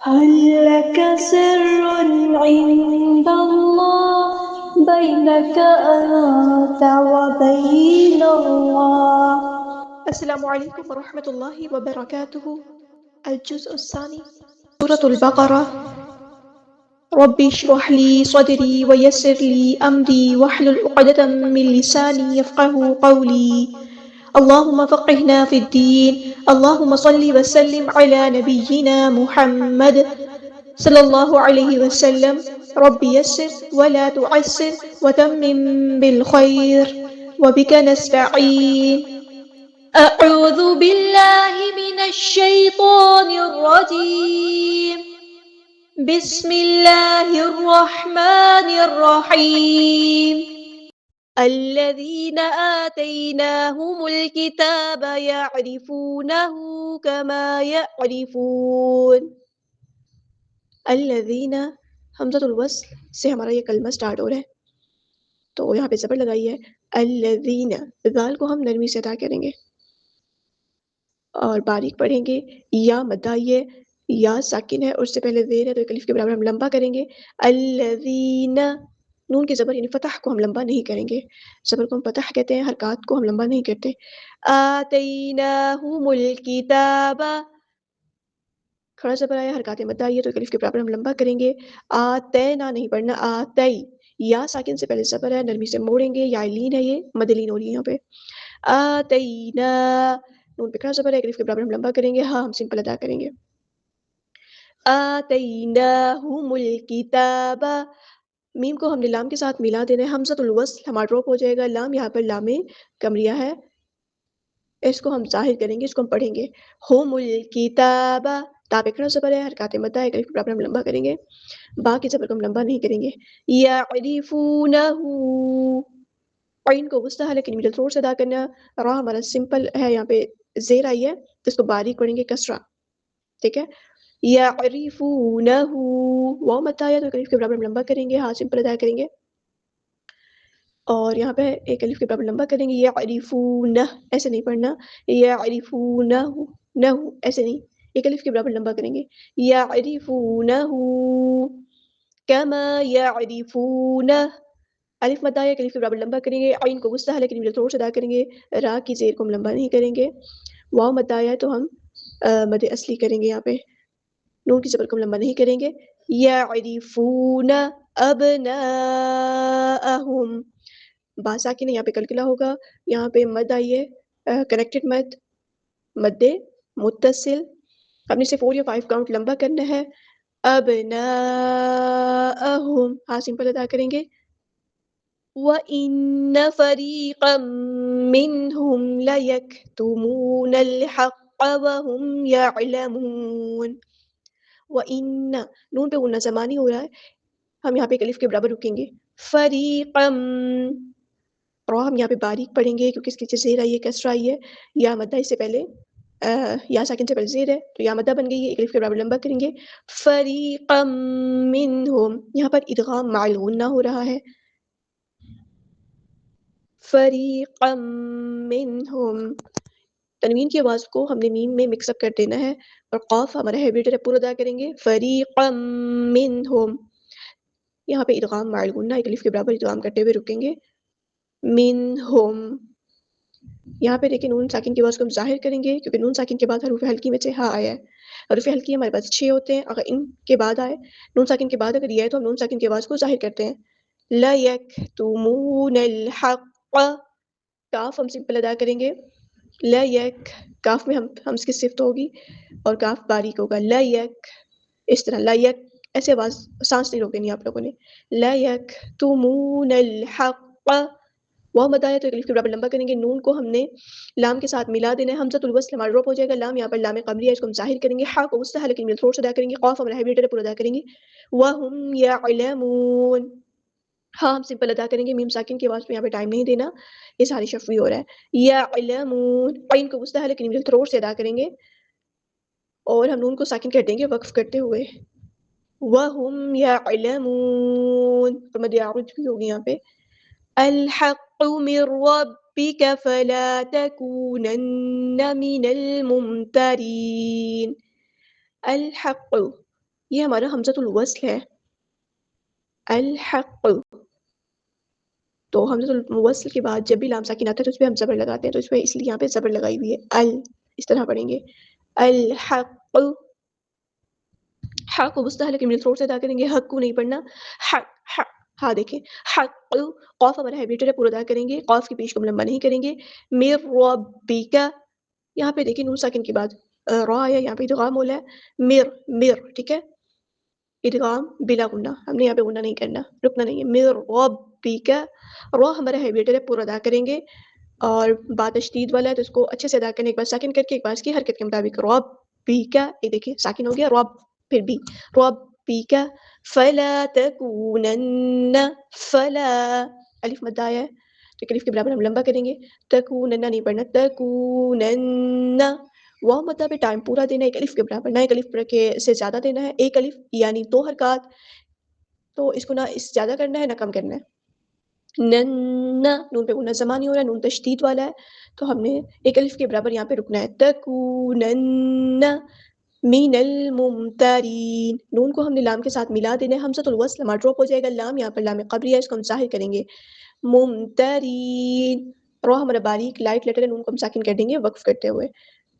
هل لك سر عند الله بينك أنت وبين الله. السلام علیکم ورحمۃ اللہ وبرکاتہ۔ الجزء الثانی، سورة البقرہ۔ رب اشرح لي صدري ويسر لي أمري واحلل عقدة من لساني يفقهوا قولي۔ اللهم فقهنا في الدين، اللهم صل وسلم على نبينا محمد صلی اللہ علیہ وسلم۔ رب یسر ولا تعسر وتمم بالخیر وبک نستعین۔ اعوذ باللہ من الشیطان الرجیم، بسم اللہ الرحمن الرحیم۔ الذین آتیناہم الکتاب یعرفونہ کما یعرفون۔ الذین، حمزۃ الوصل سے ہمارا یہ کلمہ سٹارٹ ہو رہا ہے، تو یہاں پہ زبر لگائی ہے الذین، ذال کو ہم نرمی سے ادا کریں گے اور باریک پڑھیں گے۔ یا مدائی، یا ساکن ہے اور اس سے پہلے زیر ہے تو ایک الف کے برابر ہم لمبا کریں گے۔ الذین، نون کی زبر یعنی فتح کو ہم لمبا نہیں کریں گے، زبر کو ہم فتح کہتے ہیں، حرکات کو ہم لمبا نہیں کرتے۔ آتیناہم الکتاب، کھڑا زبر آیا، حرکات مد آئی ہے تو ایک الف کے برابر ہم لمبا کریں گے۔ آتینا نہیں پڑھنا، آتی، یا ساکن سے پہلے زبر ہے، نرمی سے موڑیں گے، یا لین ہے، یہ مد لین ہو رہی ہے یہاں پہ۔ آتینا، نون پہ کھڑا زبر ہے، ایک الف کے برابر ہم لمبا کریں گے، ہاں ہم سمپل ادا کریں گے۔ آتیناہم الکتاب، میم کو ہم نے لام کے ساتھ ملا دینا ہے، حمزۃ الوصل ہمارا ڈراپ ہو جائے گا، لام یہاں پر لام کمریہ ہے، اس کو ہم ظاہر کریں گے، اس کو ہم پڑھیں گے۔ ہم الکتاب، تا پہ کھڑا زبر ہے، حرکات مد ہے، ایک الف کے برابر ہم لمبا کریں گے، با کی زبر کو ہم لمبا نہیں کریں گے۔ یعرفونہ، عین کو وسطی ہے لیکن مڈل تھروٹ سے ادا کرنا۔ را ہمارا سمپل ہے، یہاں پہ زیر آئی ہے تو اس کو باریک پڑھیں گے، کسرہ، ٹھیک ہے۔ یعرفونہ، واو مد آیا تو ایک الف کے برابر ہم لمبا کریں گے، ہاں سمپل ادا کریں گے، اور یہاں پہ ایک الف کے برابر لمبا کریں گے۔ یعرفونہ، ایسے نہیں پڑھنا، یعرفونہ، نہ ایسے نہیں، ایک الف کے برابر لمبا کریں گے۔ یعرفونہ کما یعرفون، الف مد آیا، ایک الف کے برابر لمبا کریں گے، عین کو وسطی ہے لیکن مڈل تھروٹ سے ادا کریں گے، را کی زیر کو ہم لمبا نہیں کریں گے، واو مد آیا تو ہم مد اصلی کریں گے، یہاں پہ نون کی زبر کو ہم لمبا نہیں کریں گے۔ یعرفون ابناءہم، با ساکن ہے، یہاں پہ کلکلا ہوگا، یہاں پہ مد آئی ہے، کنیکٹڈ مد، مد متصل، ہم نے اسے 4 یا 5 کاؤنٹ لمبا کرنا ہے۔ ابناءہم، ہاں سمپل ادا کریں گے۔ وَإِنَّ فَرِيقًا مِّنْهُمْ لَيَكْتُمُونَ الْحَقَّ وَهُمْ يَعْلَمُونَ۔ وَإِنَّ، نون پہ غنہ زمانی ہو رہا ہے، ہم یہاں پہ ایک الف کے برابر رکیں گے۔ فریقا، را ہم یہاں پہ باریک پڑھیں گے کیونکہ اس کے نیچے زیر آئی ہے، کسرہ آئی ہے، یا مدہ اس سے پہلے یا ساکن سے پہلے زیر ہے تو یا مدہ بن گئی ہے، ایک الف کے برابر لمبا کریں گے۔ فریقا منہم، یہاں پر ادغام مع الغنہ ہو رہا ہے، فریقا منہم، تنوین کی آواز کو ہم نے میم میں مکس اپ کر دینا ہے، اور قاف ہمارا ہیبریٹر ہے، پورا ادا کریں گے۔ فریقا منہم، یہاں پہ ادغام مع الغنہ، ایک الف کے برابر ادغام کرتے ہوئے رکیں گے۔ منہم، یہاں پہ دیکھیں نون ساکن کی آواز کو ہم ظاہر کریں گے کیونکہ نون ساکن کے بعد حروف ہلکی میں سے ہاں آیا ہے، حروف ہلکی ہمارے پاس 6 ہوتے ہیں، اگر ان کے بعد آئے، نون ساکن کے بعد اگر یہ ہے تو ہم نون ساکن کی آواز کو ظاہر کرتے ہیں۔ لَيَكْتُمُونَ الْحَقَّ، کاف ہم سمپل ادا کریں گے، لیک، کاف میں ہمس کی صفت ہوگی اور کاف باریک ہوگا، لیک، اس طرح لیک، ایسے آواز سانس نہیں روکے نہیں آپ لوگوں نے۔ لیکتمون الحق، واو مد آیا تو ایک الف کے برابر لمبا کریں گے، نون کو ہم نے لام کے ساتھ ملا دینا ہے، حمزۃ الوصل ہمارا ڈراپ ہو جائے گا، لام یہاں پر لام قمری ہے، اس کو ہم ظاہر کریں گے، ہا کو وسطی ہے لیکن مل تھوڑا سا ادا کریں گے، قاف ہمارا ہیبریٹر ہے، پورا ادا کریں گے۔ وَهُمْ يَعْلَمُونَ، ہاں ہم سمپل ادا کریں گے، میم ساکن کی آواز پہ یہاں پہ ٹائم نہیں دینا، یہ ساری شفوی ہو رہا ہے۔ یعلمون، عین کو وسطی ہے لیکن مل تھروٹ سے ادا کریں گے، اور ہم نون کو ساکن کر دیں گے وقف کرتے ہوئے۔ وَهُمْ يَعْلَمُونَ، اور مد عارض بھی ہوگی یہاں پہ۔ الحق من ربك فلا تكونن من الممترين، الحق، یہ ہمارا حمزۃ الوصل ہے، الحق. تو حمزۃ الوصل کے بعد جب بھی لام ساکن آتا ہے تو اس پہ ہم زبر لگاتے ہیں، تو اس میں اس لیے یہاں پہ زبر لگائی ہوئی ہے اس طرح پڑھیں گے الحق. حق کو مستحل کے تھروٹ سے ادا کریں گے، حق کو نہیں پڑھنا، حق حق. ہاں دیکھیں حق. قاف ہمارا ہیبیٹر ہے، پورا ادا کریں گے، قاف کی پیش کو لمبا نہیں کریں گے. مر ربک، یہاں پہ دیکھیں نون ساکن کے بعد را ہے، یہاں پہ ادغام ہو رہا ہے، مر ٹھیک ہے، ادغام بلا غنہ، ہم نے یہاں پہ غنہ نہیں کرنا، رکنا نہیں ہے. مر ربک، را ہمارا ہیبیٹر ہے، پورا ادا کریں گے، اور بات تشدید والا ہے تو اس کو اچھے سے ادا کرنے، ایک بار ساکن کر کے ایک بار اس کی حرکت کے مطابق. ربک، یہ دیکھیں ساکن ہو گیا، رب پھر بھی ربک. فلا تکونن، فلا الف مد آیا ہے تو الف کے برابر ہم لمبا کریں گے، تکونن نہیں پڑھنا، تکونن. واو مدہ پہ ٹائم پورا دینا، ایک الف کے برابر، نہ ایک الف کے سے زیادہ دینا ہے، ایک الف یعنی 2 حرکات، تو اس کو نہ اس زیادہ کرنا ہے نہ کم کرنا ہے. نن، نون پہ غنہ زمانی ہو رہا ہے، نون تشدید والا ہے تو ہم نے ایک الف کے برابر یہاں پہ رکنا ہے. تکونن من الممترین، نون کو ہم نے لام کے ساتھ ملا دینا ہے، حمزۃ الوصل ہمارا ڈراپ ہو جائے گا، لام یہاں پر لام قبریہ ہے، اس کو ہم ظاہر کریں گے ممترین. رو ہمارا باریک لائٹ لیٹر ہے، نون کو ہم ساکن کر دیں گے وقف کرتے ہوئے.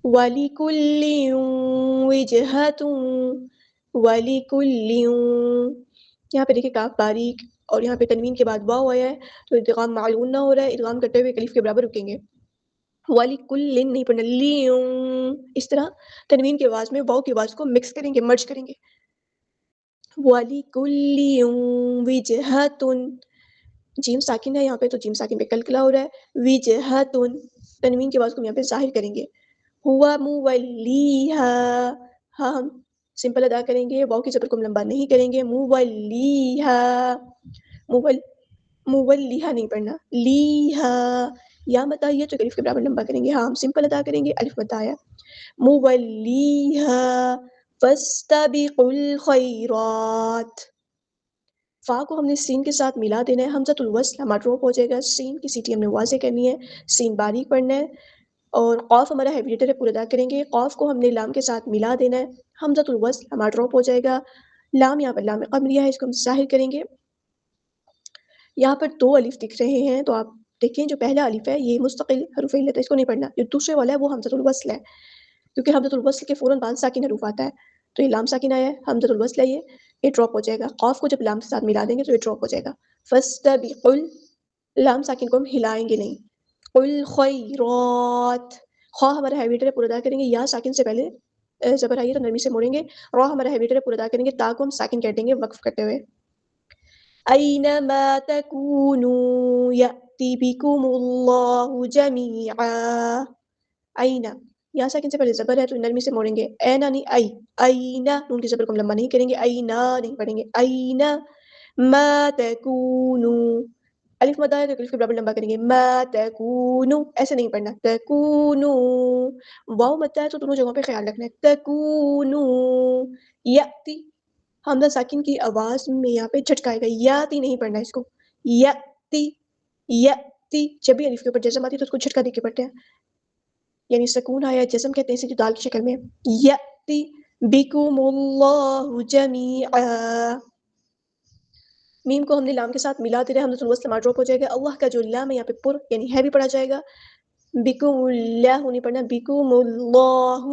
وَلِكُلٍّ وِجْهَةٌ، وَلِكُلٍّ، یہاں پہ دیکھیں کاف باریک اور یہاں پہ تنوین کے بعد واو آیا ہے تو ادغام معلون نہ ہو رہا ہے، ادغام کرتے ہوئے الف کے برابر رکیں گے. وَلِكُلٍّ نہیں پڑھنا، لیوں، اس طرح تنوین کی آواز میں واو کی آواز کو مکس کریں گے، مرج کریں گے. وَلِكُلٍّ وِجْهَةٌ، جیم ساکن ہے یہاں پہ تو جیم ساکن پہ کلکلا ہو رہا ہے، وِجْهَةٌ، تنوین کی آواز کو یہاں پہ ظاہر کریں گے. ہوا مولیہا، ہاں ہم سمپل ادا کریں گے، واو کی زبر کو ہم لمبا نہیں کریں گے، مولیہا، مولیہا نہیں پڑھنا، لیہا. یا مت آئی ہے تو الف کے برابر لمبا کریں گے، ہاں ہم سمپل ادا کریں گے، الف مت آیا. مولیہا فاستبقوا الخیرات، فا کو ہم نے سین کے ساتھ ملا دینا ہے، حمزۃ الوصل ہمارا ڈراپ ہو جائے گا، سین کی سیٹی ہم نے واضح کرنی ہے، سین باریک پڑھنا ہے، اور قاف ہمارا ہیبیٹر ہے، پورا ادا کریں گے، قاف کو ہم نے لام کے ساتھ ملا دینا ہے، حمزۃ الوصل ہمارا ڈراپ ہو جائے گا. لام یہاں پر لام قمریہ ہے، اس کو ہم ظاہر کریں گے. یہاں پر 2 الف دکھ رہے ہیں تو آپ دیکھیں جو پہلا الف ہے یہ مستقل حروف علت ہے، اس کو نہیں پڑھنا. جو دوسرے والا ہے وہ حمزۃ الوصل ہے، کیونکہ حمزۃ الوصل کے فوراً بعد ساکن حروف آتا ہے، تو یہ لام ساکن آیا ہے، حمزۃ الوصل ہے، یہ ڈراپ ہو جائے گا. قاف کو جب لام کے ساتھ ملا دیں گے تو یہ ڈراپ ہو جائے گا. فاستبقوا، لام ساکن کو ہم ہلائیں گے نہیں. الخیرات، خواہ ہمارا ہیبیٹر ہے، پورا ادا کریں گے، یا ساکن سے پہلے زبر آئیے تو نرمی سے موڑیں گے. را ہمارا ہیبیٹر ہے، پورا ادا کریں گے، تا کو ہم ساکن کر دیں گے وقف کرتے ہوئے. اینما تکونوا یأتی بکم اللہ جمیعا، اینا، یا ساکن سے پہلے زبر ہے تو نرمی سے موڑیں گے، اینا نہیں ای، اینا، نون کی زبر کو ہم لمبا نہیں کریں گے، اینا نہیں پڑھیں گے، اینا ما تکونوا، الف مد آیا تو الف کے برابر لمبا کریں گے، ما تکونوا، ایسے نہیں پڑھنا، تکونوا. واو مد ہے تو دونوں جگہوں پہ خیال رکھنا ہے، تکونوا. یأتی، حمزہ ساکن کی آواز میں یہاں پہ جھٹکائے گا، یاتی نہیں پڑھنا اس کو، یأتی، یأتی. جب بھی الف کے اوپر جزم آتی ہے تو اس کو جھٹکا دے کے پڑھتے ہیں، یعنی سکون آیا جزم کہتے ہیں اسے جو دال کی شکل میں. یأتی بکم اللہ جمیعا، میم کو ہم نے لام کے ساتھ ملا دے رہے ہیں، حمزۃ الوصل ہمارا ڈراپ ہو جائے گا. اللہ کا جو لام ہے یہاں پہ پر یعنی ہے بھی پڑھا جائے گا، بکم اللہ نہیں پڑھنا، بکم اللہ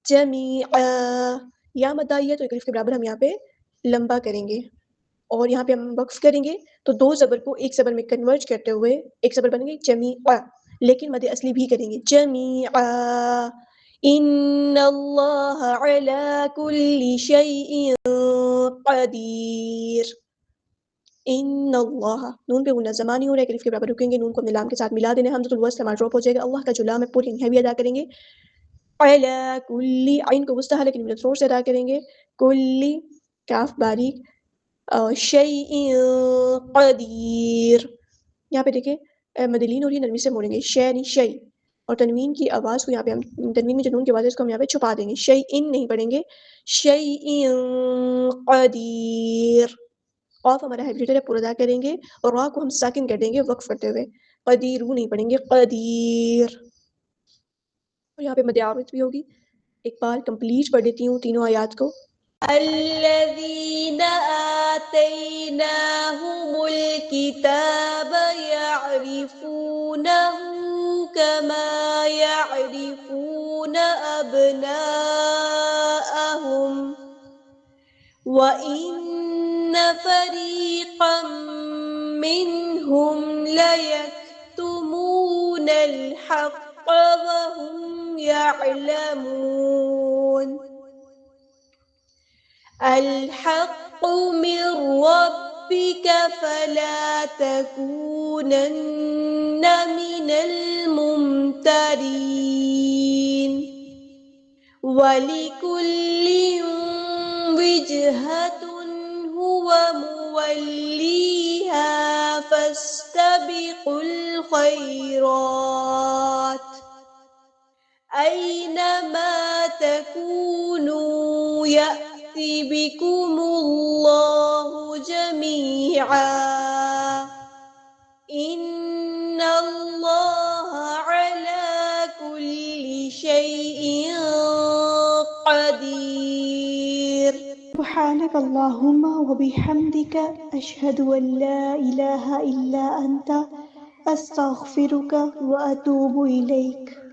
جمیعا. یا مد آئی ہے تو ایک الف کے برابر ہم یہاں پہ لمبا کریں گے، اور یہاں پہ ہم وقف کریں گے تو 2 زبر کو ایک زبر میں کنورٹ کرتے ہوئے ایک زبر بنے گی جمیعا، لیکن مد اصلی بھی کریں گے جمیعا. ان اللہ علی کل شیء قدیر. ان اللہ، نون پہ غنہ زمانی ہو رہا ہے، الف کے برابر رکیں گے، نون کو ہم نے لام کے ساتھ ملا دینا ہے، حمزۃ الوصل ہمارا ڈراپ ہو جائے گا. اللہ کا جو لام ہے پوری ہے بھی ادا کریں گے. علی کل، عین کو وسطی ہے لیکن من تھروٹ سے ادا کریں گے، کلی، کاف باریک، شیء قدیر. یہاں پہ دیکھیں مدلین ہو رہی ہے، نرمی سے موڑیں گے، شے نہیں شیء، اور تنوین کی آواز کو یہاں پہ ہم تنوین میں جو نون کی آواز ہے اس کو ہم یہاں پہ چھپا دیں گے، شیء نہیں پڑھیں گے، شیء قدیر. قاف ہمارا ہیبیٹر ہے، پورا ادا کریں گے، اور را کو ہم ساکن کر دیں گے وقف کرتے ہوئے، قدیر نہیں پڑھیں گے، قدیر. اور یہاں پہ مد عارض بھی ہوگی، ایک بار کمپلیٹ پڑھ دیتی ہوں تینوں آیات کو. الذين آتيناهم الكتاب يعرفونه كما يعرفون أبناءهم وَإِنَّ فَرِيقًا مِّنْهُمْ لَيَكْتُمُونَ الْحَقَّ وَهُمْ يَعْلَمُونَ الْحَقُّ مِنْ رَبِّكَ فَلَا تَكُونَنَّ مِنَ الْمُمْتَرِينَ وَلِكُلٍّ وِجْهَةٌ هُوَ مُوَلِّيهَا فَاسْتَبِقُوا الْخَيْرَاتِ أَيْنَمَا تَكُونُوا يَأْتِ بِكُمُ اللَّهُ جَمِيعًا إِنَّ اللَّهَ عَلَى كُلِّ شَيْءٍ قدير. سبحانك اللهم وبحمدك أشهد أن لا إله إلا أنت أستغفرك وأتوب إليك.